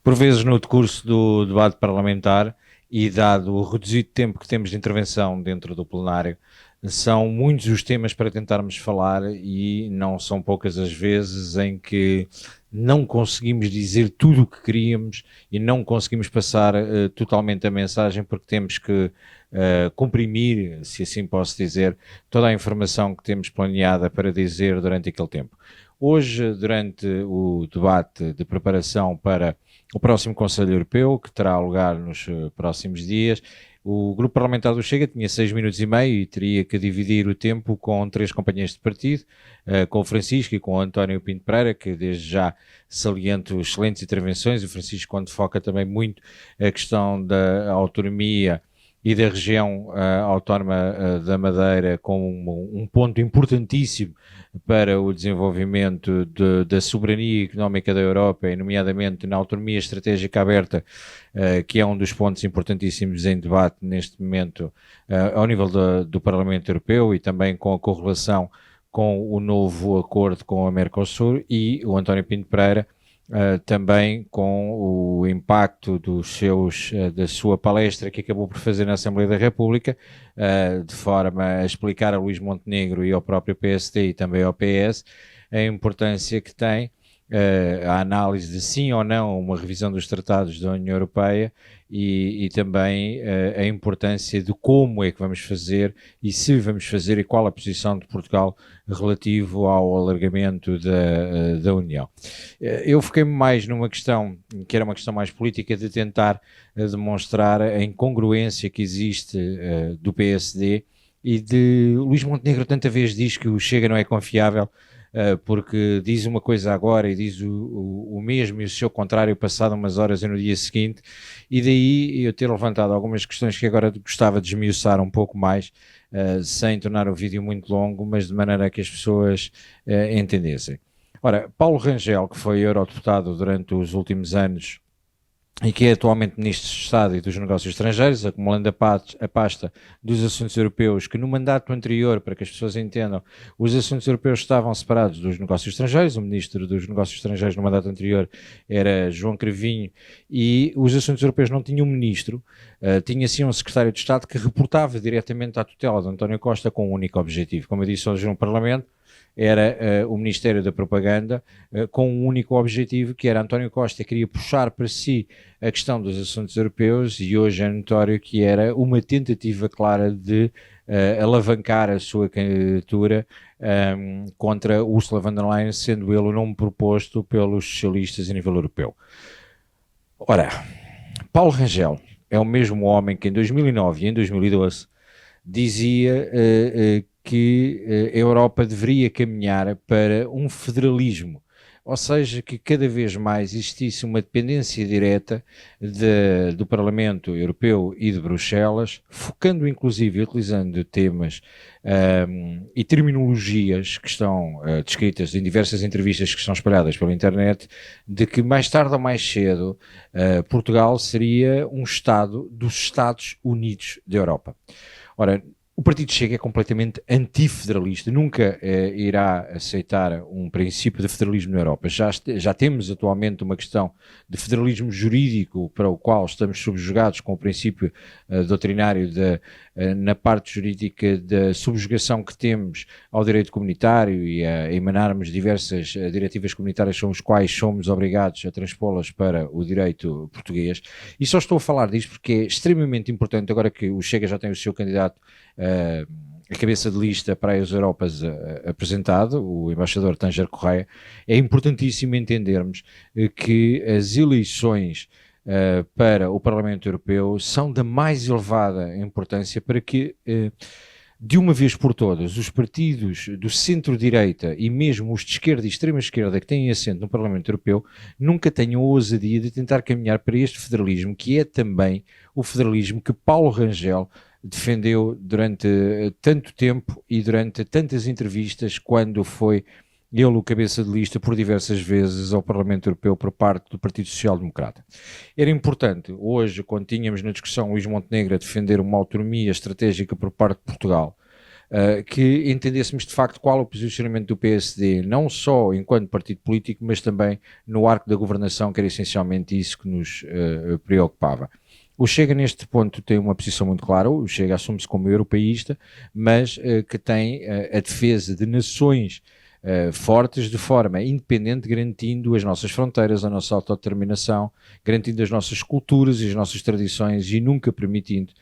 Por vezes, no decurso do debate parlamentar e dado o reduzido tempo que temos de intervenção dentro do plenário, são muitos os temas para tentarmos falar e não são poucas as vezes em que não conseguimos dizer tudo o que queríamos e não conseguimos passar totalmente a mensagem porque temos que comprimir, se assim posso dizer, toda a informação que temos planeada para dizer durante aquele tempo. Hoje, durante o debate de preparação para o próximo Conselho Europeu, que terá lugar nos próximos dias, o grupo parlamentar do Chega tinha 6 minutos e meio e teria que dividir o tempo com três companheiros de partido, com o Francisco e com o António Pinto Pereira, que desde já saliento excelentes intervenções. O Francisco, quando foca também muito a questão da autonomia e da região autónoma da Madeira como um ponto importantíssimo para o desenvolvimento da soberania económica da Europa, e nomeadamente na autonomia estratégica aberta, que é um dos pontos importantíssimos em debate neste momento ao nível do Parlamento Europeu, e também com a correlação com o novo acordo com a Mercosul. E o António Pinto Pereira, também com o impacto da sua palestra que acabou por fazer na Assembleia da República, de forma a explicar a Luís Montenegro e ao próprio PSD e também ao PS a importância que tem a análise de sim ou não uma revisão dos tratados da União Europeia, e também a importância de como é que vamos fazer e se vamos fazer e qual a posição de Portugal relativo ao alargamento da União. Eu fiquei mais numa questão, que era uma questão mais política, de tentar demonstrar a incongruência que existe do PSD e de Luís Montenegro. Tanta vez diz que o Chega não é confiável, porque diz uma coisa agora e diz o mesmo e o seu contrário passado umas horas e no dia seguinte, e daí eu ter levantado algumas questões que agora gostava de esmiuçar um pouco mais, sem tornar o vídeo muito longo, mas de maneira a que as pessoas entendessem. Ora, Paulo Rangel, que foi eurodeputado durante os últimos anos e que é atualmente Ministro de Estado e dos Negócios Estrangeiros, acumulando a pasta dos assuntos europeus, que no mandato anterior, para que as pessoas entendam, os assuntos europeus estavam separados dos negócios estrangeiros. O Ministro dos Negócios Estrangeiros no mandato anterior era João Cravinho, e os assuntos europeus não tinham um Ministro, tinha sim um Secretário de Estado que reportava diretamente à tutela de António Costa com um único objetivo. Como eu disse hoje no Parlamento, era o Ministério da Propaganda, com um único objetivo, que era António Costa queria puxar para si a questão dos assuntos europeus, e hoje é notório que era uma tentativa clara de alavancar a sua candidatura contra Ursula von der Leyen, sendo ele o nome proposto pelos socialistas a nível europeu. Ora, Paulo Rangel é o mesmo homem que em 2009 e em 2012 dizia que a Europa deveria caminhar para um federalismo, ou seja, que cada vez mais existisse uma dependência direta do Parlamento Europeu e de Bruxelas, focando inclusive, utilizando temas e terminologias que estão descritas em diversas entrevistas que estão espalhadas pela internet, de que mais tarde ou mais cedo Portugal seria um Estado dos Estados Unidos da Europa. Ora, o Partido Chega é completamente antifederalista, nunca irá aceitar um princípio de federalismo na Europa. Já temos atualmente uma questão de federalismo jurídico para o qual estamos subjugados com o princípio doutrinário na parte jurídica da subjugação que temos ao direito comunitário e a emanarmos diversas diretivas comunitárias com as quais somos obrigados a transpô-las para o direito português. E só estou a falar disto porque é extremamente importante, agora que o Chega já tem o seu candidato a cabeça de lista para as Europas apresentado, o embaixador Tanger Correia. É importantíssimo entendermos que as eleições para o Parlamento Europeu são da mais elevada importância para que de uma vez por todas os partidos do centro-direita e mesmo os de esquerda e extrema-esquerda que têm assento no Parlamento Europeu nunca tenham a ousadia de tentar caminhar para este federalismo, que é também o federalismo que Paulo Rangel defendeu durante tanto tempo e durante tantas entrevistas, quando foi ele o cabeça de lista por diversas vezes ao Parlamento Europeu por parte do Partido Social Democrata. Era importante, hoje, quando tínhamos na discussão Luís Montenegro a defender uma autonomia estratégica por parte de Portugal, que entendêssemos de facto qual o posicionamento do PSD, não só enquanto partido político, mas também no arco da governação, que era essencialmente isso que nos preocupava. O Chega neste ponto tem uma posição muito clara, o Chega assume-se como europeísta, mas que tem a defesa de nações fortes de forma independente, garantindo as nossas fronteiras, a nossa autodeterminação, garantindo as nossas culturas e as nossas tradições e nunca permitindo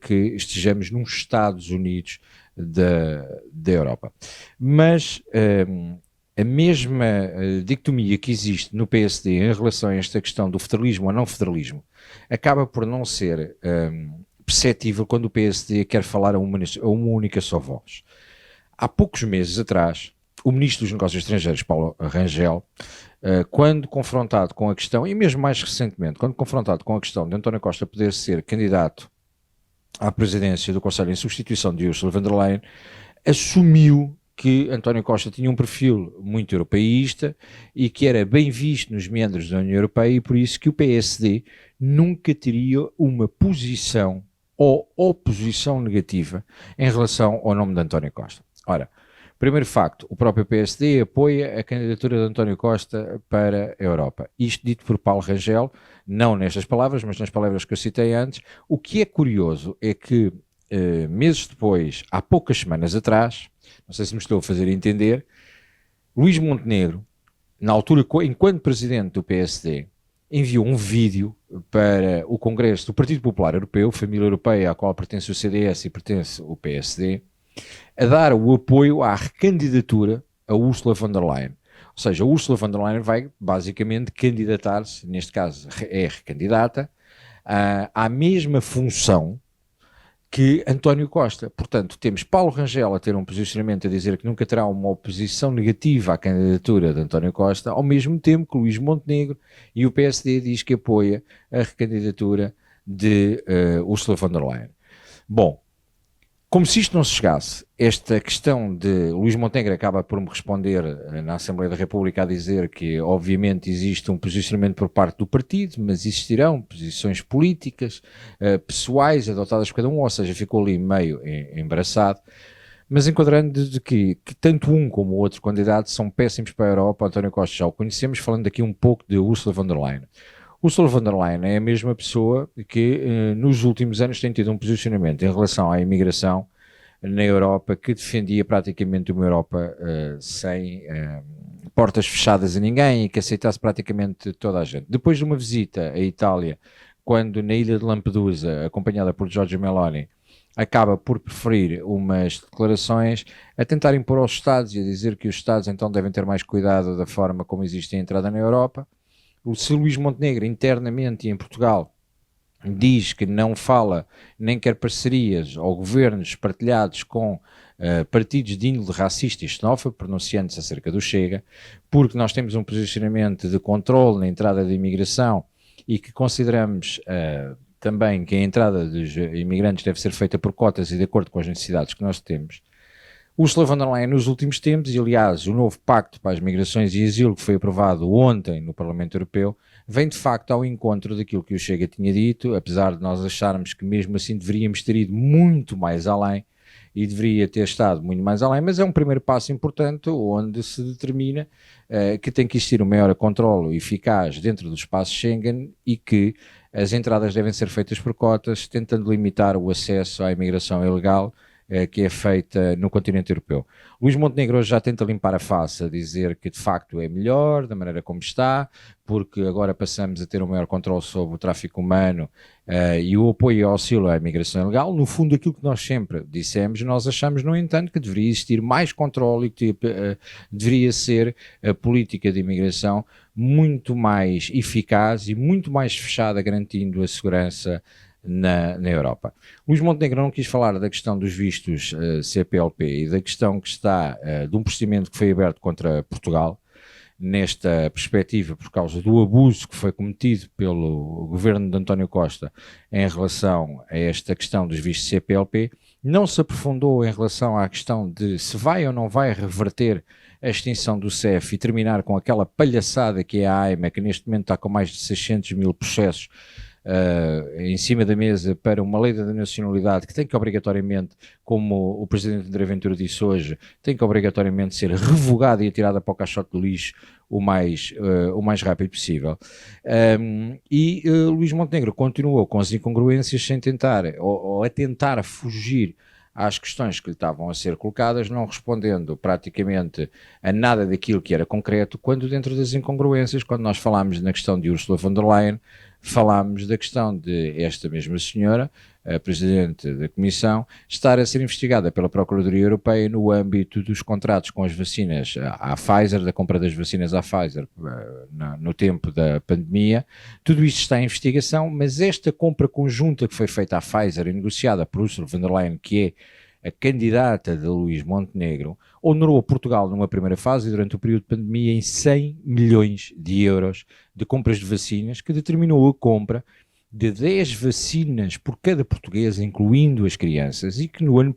que estejamos num Estados Unidos da Europa. Mas a mesma dicotomia que existe no PSD em relação a esta questão do federalismo ou não federalismo acaba por não ser perceptível quando o PSD quer falar a uma única só voz. Há poucos meses atrás, o Ministro dos Negócios Estrangeiros, Paulo Rangel, quando confrontado com a questão, e mesmo mais recentemente, quando confrontado com a questão de António Costa poder ser candidato à presidência do Conselho em substituição de Ursula von der Leyen, assumiu que António Costa tinha um perfil muito europeísta e que era bem visto nos meandros da União Europeia e por isso que o PSD nunca teria uma posição ou oposição negativa em relação ao nome de António Costa. Ora, primeiro facto, o próprio PSD apoia a candidatura de António Costa para a Europa. Isto dito por Paulo Rangel, não nestas palavras, mas nas palavras que eu citei antes. O que é curioso é que, meses depois, há poucas semanas atrás, não sei se me estou a fazer entender, Luís Montenegro, na altura, enquanto presidente do PSD, enviou um vídeo para o Congresso do Partido Popular Europeu, família europeia à qual pertence o CDS e pertence o PSD, a dar o apoio à recandidatura a Ursula von der Leyen. Ou seja, a Ursula von der Leyen vai basicamente candidatar-se, neste caso é recandidata, à mesma função que António Costa. Portanto, temos Paulo Rangel a ter um posicionamento a dizer que nunca terá uma oposição negativa à candidatura de António Costa, ao mesmo tempo que Luís Montenegro e o PSD diz que apoia a recandidatura de Ursula von der Leyen. Bom, como se isto não se chegasse, esta questão de Luís Montenegro acaba por me responder na Assembleia da República a dizer que obviamente existe um posicionamento por parte do partido, mas existirão posições políticas, pessoais adotadas por cada um, ou seja, ficou ali meio embaraçado, mas enquadrando de que tanto um como o outro candidato são péssimos para a Europa. António Costa já o conhecemos, falando aqui um pouco de Ursula von der Leyen. Ursula von der Leyen é a mesma pessoa que nos últimos anos tem tido um posicionamento em relação à imigração na Europa que defendia praticamente uma Europa sem portas fechadas a ninguém e que aceitasse praticamente toda a gente. Depois de uma visita à Itália, quando na ilha de Lampedusa, acompanhada por Giorgia Meloni, acaba por preferir umas declarações a tentar impor aos Estados e a dizer que os Estados então devem ter mais cuidado da forma como existe a entrada na Europa. Se Luís Montenegro internamente e em Portugal diz que não fala nem quer parcerias ou governos partilhados com partidos de índole racista e xenófobo, pronunciando-se acerca do Chega, porque nós temos um posicionamento de controle na entrada da imigração e que consideramos também que a entrada dos imigrantes deve ser feita por cotas e de acordo com as necessidades que nós temos. Ursula von der Leyen nos últimos tempos, e aliás o novo Pacto para as Migrações e Asilo que foi aprovado ontem no Parlamento Europeu, vem de facto ao encontro daquilo que o Chega tinha dito, apesar de nós acharmos que mesmo assim deveríamos ter ido muito mais além e deveria ter estado muito mais além, mas é um primeiro passo importante onde se determina que tem que existir um maior controle eficaz dentro do espaço Schengen e que as entradas devem ser feitas por cotas, tentando limitar o acesso à imigração ilegal que é feita no continente europeu. Luís Montenegro já tenta limpar a face, a dizer que de facto é melhor, da maneira como está, porque agora passamos a ter um maior controle sobre o tráfico humano e o apoio ao auxílio à imigração ilegal. No fundo, aquilo que nós sempre dissemos, nós achamos, no entanto, que deveria existir mais controle e que deveria ser a política de imigração muito mais eficaz e muito mais fechada, garantindo a segurança na Europa. Luís Montenegro não quis falar da questão dos vistos CPLP e da questão que está de um procedimento que foi aberto contra Portugal, nesta perspectiva por causa do abuso que foi cometido pelo governo de António Costa em relação a esta questão dos vistos CPLP. Não se aprofundou em relação à questão de se vai ou não vai reverter a extinção do CEF e terminar com aquela palhaçada que é a AIMA, que neste momento está com mais de 600 mil processos em cima da mesa para uma lei da nacionalidade que tem que obrigatoriamente, como o Presidente André Ventura disse hoje, tem que obrigatoriamente ser revogada e atirada para o caixote do lixo o mais rápido possível. Luís Montenegro continuou com as incongruências sem tentar, ou a tentar fugir às questões que lhe estavam a ser colocadas, não respondendo praticamente a nada daquilo que era concreto, quando dentro das incongruências, quando nós falámos na questão de Ursula von der Leyen, falámos da questão de esta mesma senhora, a Presidente da Comissão, estar a ser investigada pela Procuradoria Europeia no âmbito dos contratos com as vacinas à Pfizer, da compra das vacinas à Pfizer no tempo da pandemia. Tudo isto está em investigação, mas esta compra conjunta que foi feita à Pfizer e negociada por Ursula von der Leyen, que é a candidata de Luís Montenegro, honorou Portugal numa primeira fase durante o período de pandemia em 100 milhões de euros de compras de vacinas, que determinou a compra de 10 vacinas por cada português, incluindo as crianças, e que no ano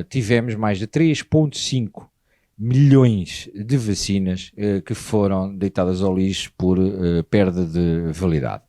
tivemos mais de 3,5 milhões de vacinas que foram deitadas ao lixo por perda de validade.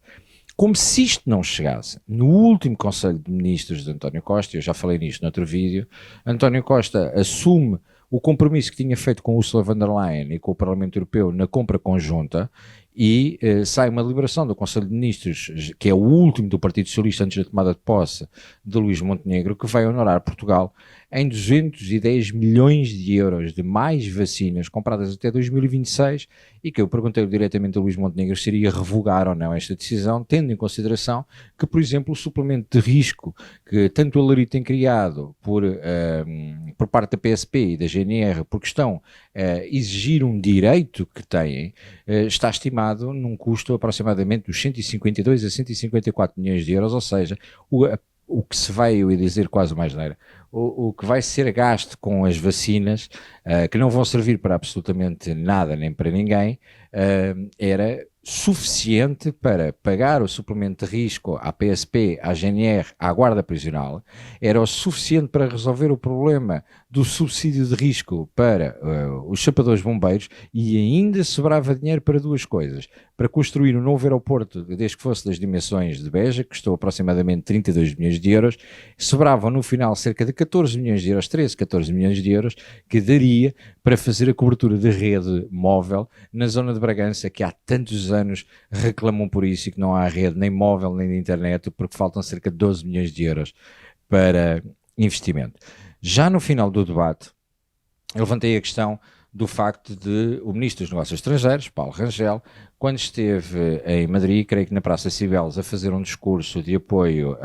Como se isto não chegasse, no último Conselho de Ministros de António Costa, eu já falei nisto no outro vídeo, António Costa assume o compromisso que tinha feito com Ursula von der Leyen e com o Parlamento Europeu na compra conjunta e sai uma deliberação do Conselho de Ministros, que é o último do Partido Socialista antes da tomada de posse de Luís Montenegro, que vai honorar Portugal em 210 milhões de euros de mais vacinas compradas até 2026 e que eu perguntei diretamente a Luís Montenegro se iria revogar ou não esta decisão, tendo em consideração que, por exemplo, o suplemento de risco que tanto a Lari tem criado por parte da PSP e da GNR, porque estão a exigir um direito que têm, está estimado num custo aproximadamente dos 152 a 154 milhões de euros, ou seja, o que se vai, eu ia dizer quase mais neira, o que vai ser gasto com as vacinas, que não vão servir para absolutamente nada nem para ninguém, era suficiente para pagar o suplemento de risco à PSP, à GNR, à Guarda Prisional, era o suficiente para resolver o problema do subsídio de risco para os chapadores bombeiros e ainda sobrava dinheiro para duas coisas. Para construir um novo aeroporto, desde que fosse das dimensões de Beja, que custou aproximadamente 32 milhões de euros, sobravam no final cerca de 14 milhões de euros, 13, 14 milhões de euros, que daria para fazer a cobertura de rede móvel na zona de Bragança, que há tantos anos reclamam por isso e que não há rede nem móvel nem de internet, porque faltam cerca de 12 milhões de euros para investimento. Já no final do debate, eu levantei a questão do facto de o Ministro dos Negócios Estrangeiros, Paulo Rangel, quando esteve em Madrid, creio que na Praça Cibeles, a fazer um discurso de apoio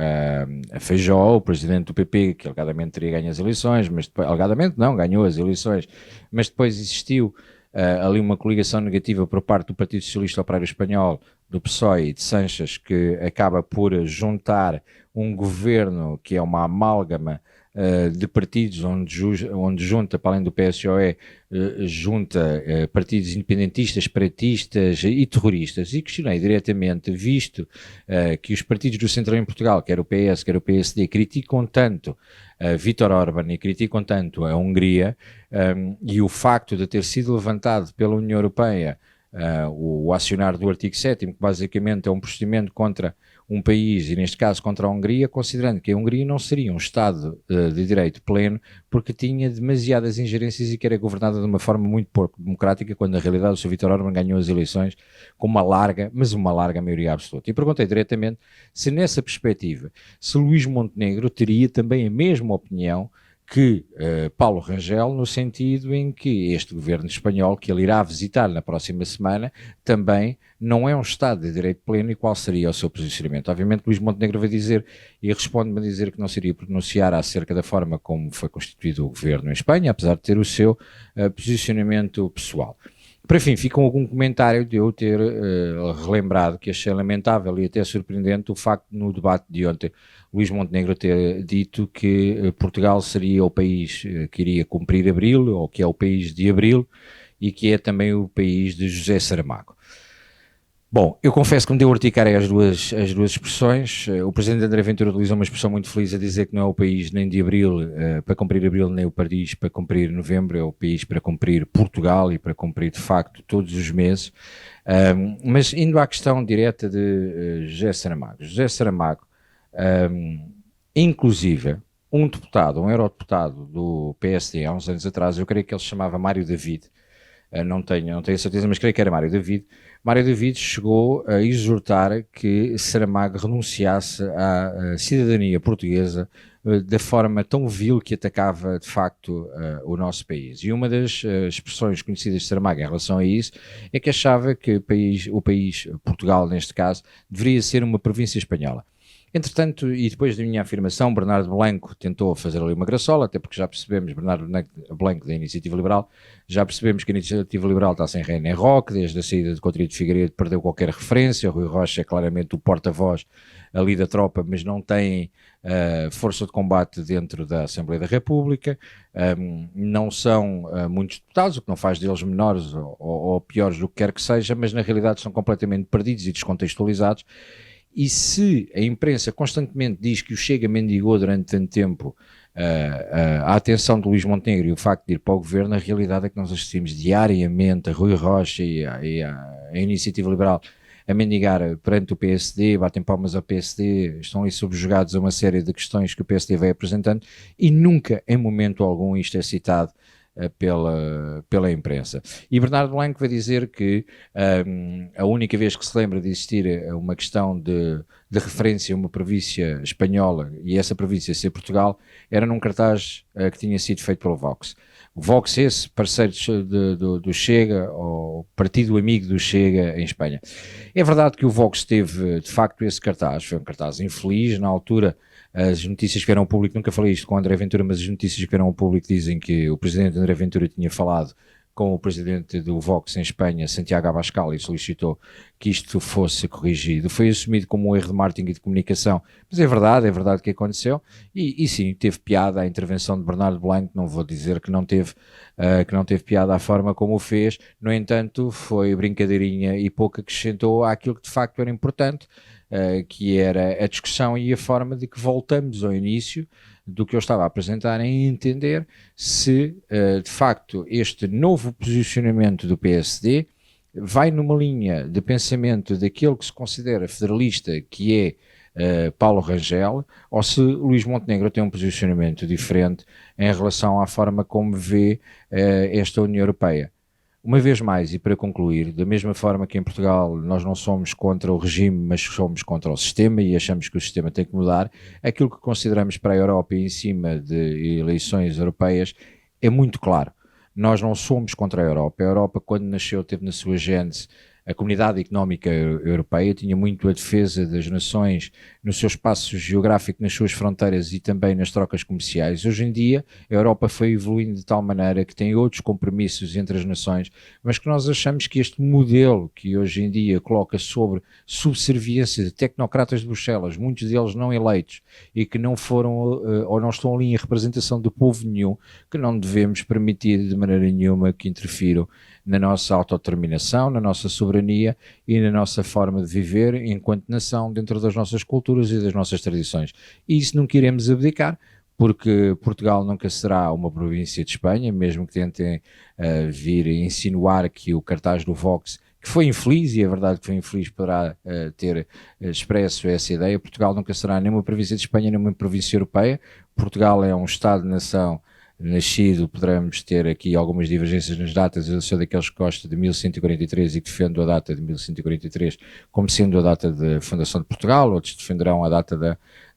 a Feijóo, o presidente do PP, que alegadamente teria ganho as eleições, mas depois, alegadamente não, ganhou as eleições, mas depois existiu ali uma coligação negativa por parte do Partido Socialista Operário Espanhol, do PSOE e de Sanches, que acaba por juntar um governo que é uma amálgama de partidos onde junta, para além do PSOE, junta partidos independentistas, separatistas e terroristas, e questionei diretamente, visto que os partidos do centro em Portugal, quer o PS, quer o PSD, criticam tanto Viktor Orbán e criticam tanto a Hungria, e o facto de ter sido levantado pela União Europeia o acionar do artigo 7º, que basicamente é um procedimento contra um país, e neste caso contra a Hungria, considerando que a Hungria não seria um Estado de direito pleno, porque tinha demasiadas ingerências e que era governada de uma forma muito pouco democrática, quando na realidade o Sr. Viktor Orbán ganhou as eleições com uma larga maioria absoluta. E perguntei diretamente se nessa perspectiva, se Luís Montenegro teria também a mesma opinião que Paulo Rangel, no sentido em que este governo espanhol, que ele irá visitar na próxima semana, também não é um Estado de direito pleno, e qual seria o seu posicionamento. Obviamente Luís Montenegro vai dizer, e responde-me a dizer que não se iria pronunciar acerca da forma como foi constituído o governo em Espanha, apesar de ter o seu posicionamento pessoal. Para fim, fica algum comentário de eu ter relembrado que achei lamentável e até surpreendente o facto de, no debate de ontem, Luís Montenegro ter dito que Portugal seria o país que iria cumprir Abril, ou que é o país de Abril, e que é também o país de José Saramago. Bom, eu confesso que me deu urticária as duas expressões. O presidente André Ventura utilizou uma expressão muito feliz a dizer que não é o país nem de abril para cumprir abril, nem o país para cumprir novembro, é o país para cumprir Portugal e para cumprir de facto todos os meses. Mas indo à questão direta de José Saramago. José Saramago, inclusive, um deputado, um eurodeputado do PSD há uns anos atrás, eu creio que ele se chamava Mário David, não tenho certeza, mas creio que era Mário David. Mário David chegou a exortar que Saramago renunciasse à cidadania portuguesa da forma tão vil que atacava de facto o nosso país. E uma das expressões conhecidas de Saramago em relação a isso é que achava que o país, Portugal neste caso, deveria ser uma província espanhola. Entretanto, e depois da minha afirmação, Bernardo Blanco tentou fazer ali uma graçola, até porque já percebemos, Bernardo Blanco da Iniciativa Liberal, já percebemos que a Iniciativa Liberal está sem rei nem roque, desde a saída de Coutinho de Figueiredo perdeu qualquer referência, Rui Rocha é claramente o porta-voz ali da tropa, mas não tem força de combate dentro da Assembleia da República, não são muitos deputados, o que não faz deles menores ou piores do que quer que seja, mas na realidade são completamente perdidos e descontextualizados. E se a imprensa constantemente diz que o Chega mendigou durante tanto tempo a atenção de Luís Montenegro e o facto de ir para o governo, a realidade é que nós assistimos diariamente a Rui Rocha e a Iniciativa Liberal a mendigar perante o PSD, batem palmas ao PSD, estão ali subjugados a uma série de questões que o PSD vai apresentando e nunca, em momento algum, isto é citado pela imprensa. E Bernardo Blanco vai dizer que a única vez que se lembra de existir uma questão de referência a uma província espanhola e essa província ser Portugal era num cartaz que tinha sido feito pelo Vox. O Vox, esse parceiro do Chega, ou partido amigo do Chega em Espanha. É verdade que o Vox teve, de facto, esse cartaz, foi um cartaz infeliz, na altura as notícias que vieram ao público, nunca falei isto com o André Ventura, mas as notícias que vieram ao público dizem que o presidente André Ventura tinha falado com o presidente do Vox em Espanha, Santiago Abascal, e solicitou que isto fosse corrigido. Foi assumido como um erro de marketing e de comunicação, mas é verdade que aconteceu, e sim, teve piada a intervenção de Bernardo Blanco, não vou dizer que não teve piada a forma como o fez, no entanto, foi brincadeirinha e pouco acrescentou àquilo que de facto era importante, que era a discussão e a forma de que voltamos ao início do que eu estava a apresentar em entender se, de facto, este novo posicionamento do PSD vai numa linha de pensamento daquele que se considera federalista, que é Paulo Rangel, ou se Luís Montenegro tem um posicionamento diferente em relação à forma como vê esta União Europeia. Uma vez mais, e para concluir, da mesma forma que em Portugal nós não somos contra o regime, mas somos contra o sistema e achamos que o sistema tem que mudar, aquilo que consideramos para a Europa e em cima de eleições europeias é muito claro. Nós não somos contra a Europa. A Europa, quando nasceu, teve na sua gênese a Comunidade Económica Europeia, tinha muito a defesa das nações no seu espaço geográfico, nas suas fronteiras e também nas trocas comerciais. Hoje em dia, a Europa foi evoluindo de tal maneira que tem outros compromissos entre as nações, mas que nós achamos que este modelo que hoje em dia coloca sobre subserviência de tecnocratas de Bruxelas, muitos deles não eleitos e que não foram ou não estão ali em representação do povo nenhum, que não devemos permitir de maneira nenhuma que interfiram na nossa autodeterminação, na nossa soberania e na nossa forma de viver enquanto nação dentro das nossas culturas e das nossas tradições. E isso não queremos abdicar, porque Portugal nunca será uma província de Espanha, mesmo que tentem vir insinuar que o cartaz do Vox, que foi infeliz, e é verdade que foi infeliz, poderá ter expresso essa ideia. Portugal nunca será nem uma província de Espanha, nem uma província europeia. Portugal é um Estado-nação nascido, poderemos ter aqui algumas divergências nas datas. Eu sou daqueles que gosta de 1143 e que defendo a data de 1143 como sendo a data da fundação de Portugal, outros defenderão a data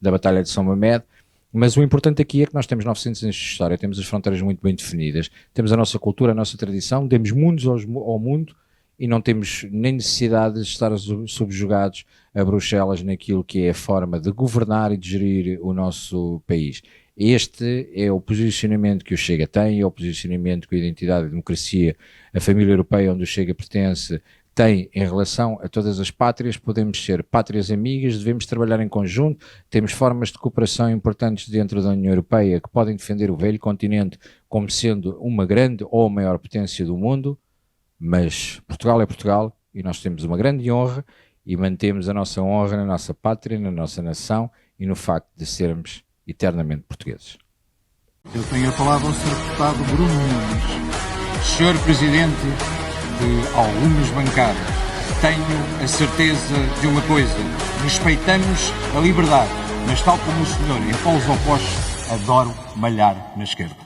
da Batalha de São Mamede, mas o importante aqui é que nós temos 900 anos de história, temos as fronteiras muito bem definidas, temos a nossa cultura, a nossa tradição, demos mundos ao mundo e não temos nem necessidade de estar subjugados a Bruxelas naquilo que é a forma de governar e de gerir o nosso país. Este é o posicionamento que o Chega tem, é o posicionamento que a identidade, a democracia, a família europeia onde o Chega pertence tem em relação a todas as pátrias. Podemos ser pátrias amigas, devemos trabalhar em conjunto, temos formas de cooperação importantes dentro da União Europeia que podem defender o velho continente como sendo uma grande ou a maior potência do mundo, mas Portugal é Portugal e nós temos uma grande honra e mantemos a nossa honra na nossa pátria, na nossa nação e no facto de sermos eternamente portugueses. Eu tenho a palavra ao Sr. Deputado Bruno Nunes. Sr. Presidente de algumas bancadas, tenho a certeza de uma coisa: respeitamos a liberdade, mas tal como o senhor em polos opostos, adoro malhar na esquerda.